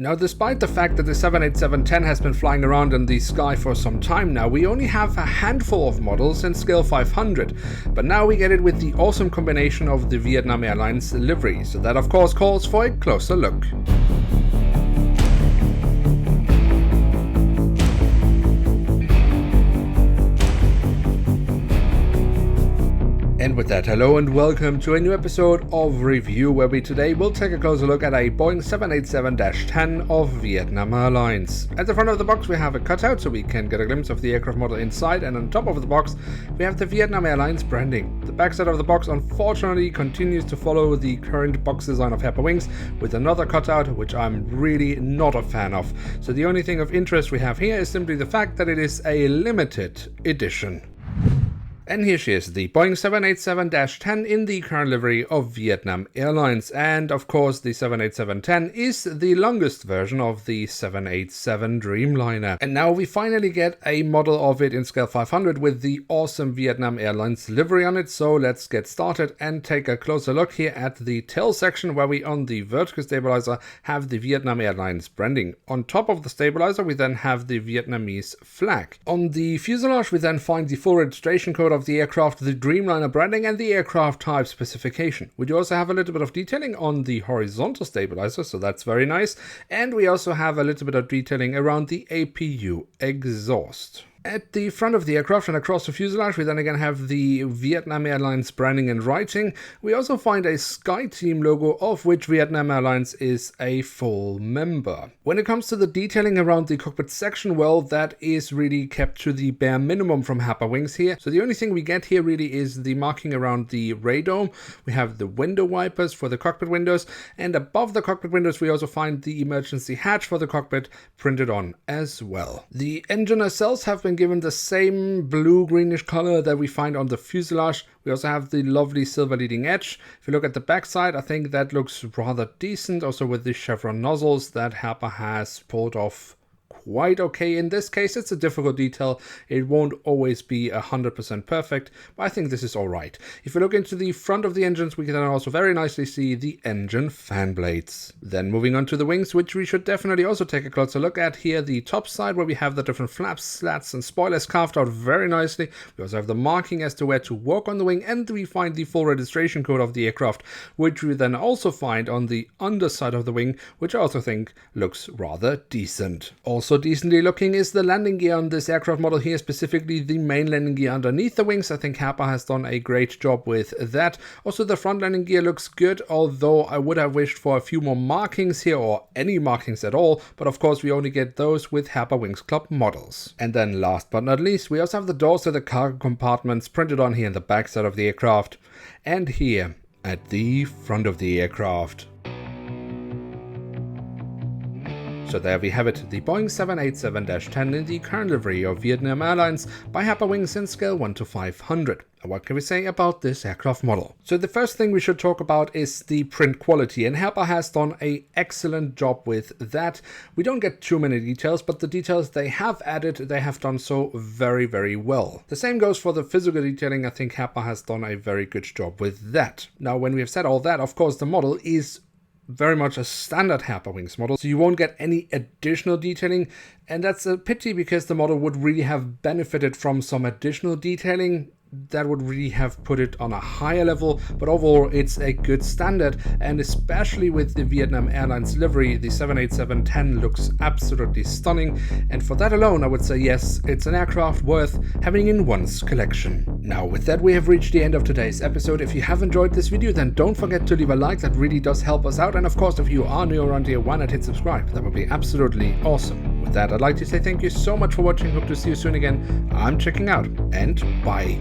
Now, despite the fact that the 787-10 has been flying around in the sky for some time now, we only have a handful of models in scale 500, but now we get it with the awesome combination of the Vietnam Airlines livery, so that of course calls for a closer look. And with that, hello and welcome to a new episode of Review, where we today will take a closer look at a Boeing 787-10 of Vietnam Airlines. At the front of the box we have a cutout so we can get a glimpse of the aircraft model inside, and on top of the box we have the Vietnam Airlines branding. The backside of the box unfortunately continues to follow the current box design of Herpa Wings, with another cutout which I'm really not a fan of. So the only thing of interest we have here is simply the fact that it is a limited edition. And here she is, the Boeing 787-10 in the current livery of Vietnam Airlines. And of course the 787-10 is the longest version of the 787 Dreamliner. And now we finally get a model of it in scale 500 with the awesome Vietnam Airlines livery on it. So let's get started and take a closer look here at the tail section, where we on the vertical stabilizer have the Vietnam Airlines branding. On top of the stabilizer we then have the Vietnamese flag. On the fuselage we then find the full registration code of the aircraft, the Dreamliner branding, and the aircraft type specification. We do also have a little bit of detailing on the horizontal stabilizer, so that's very nice. And we also have a little bit of detailing around the APU exhaust. At the front of the aircraft and across the fuselage we then again have the Vietnam Airlines branding and writing. We also find a SkyTeam logo, of which Vietnam Airlines is a full member. When it comes to the detailing around the cockpit section, well, that is really kept to the bare minimum from Herpa Wings here. So the only thing we get here really is the marking around the radome. We have the window wipers for the cockpit windows, and above the cockpit windows we also find the emergency hatch for the cockpit printed on as well. The engine nacelles have been given the same blue-greenish color that we find on the fuselage. We also have the lovely silver leading edge. If you look at the backside, I think that looks rather decent, also with the chevron nozzles that Herpa has pulled off quite okay. In this case it's a difficult detail, it won't always be 100% perfect, but I think this is alright. If we look into the front of the engines we can also very nicely see the engine fan blades. Then moving on to the wings, which we should definitely also take a closer look at here. The top side, where we have the different flaps, slats and spoilers carved out very nicely. We also have the marking as to where to walk on the wing, and we find the full registration code of the aircraft, which we then also find on the underside of the wing, which I also think looks rather decent. Also decently looking is the landing gear on this aircraft model here, specifically the main landing gear underneath the wings. I think Herpa has done a great job with that. Also the front landing gear looks good, although I would have wished for a few more markings here, or any markings at all, but of course we only get those with Herpa Wings Club models. And then last but not least, we also have the doors to the cargo compartments printed on here in the backside of the aircraft, and here at the front of the aircraft. So there we have it, the Boeing 787-10 in the current livery of Vietnam Airlines by Herpa Wings in scale 1 to 500. What can we say about this aircraft model? So the first thing we should talk about is the print quality, and Herpa has done an excellent job with that. We don't get too many details, but the details they have added, they have done so very, very well. The same goes for the physical detailing. I think Herpa has done a very good job with that. Now, when we have said all that, of course the model is very much a standard Herpa Wings model, so you won't get any additional detailing, and that's a pity because the model would really have benefited from some additional detailing that would really have put it on a higher level. But overall it's a good standard, and especially with the Vietnam Airlines livery, the 787-10 looks absolutely stunning, and for that alone I would say yes, it's an aircraft worth having in one's collection. Now with that we have reached the end of today's episode. If you have enjoyed this video, then don't forget to leave a like, that really does help us out, and of course if you are new around here, why not hit subscribe, that would be absolutely awesome. With that I'd like to say thank you so much for watching, hope to see you soon again. I'm checking out, and bye.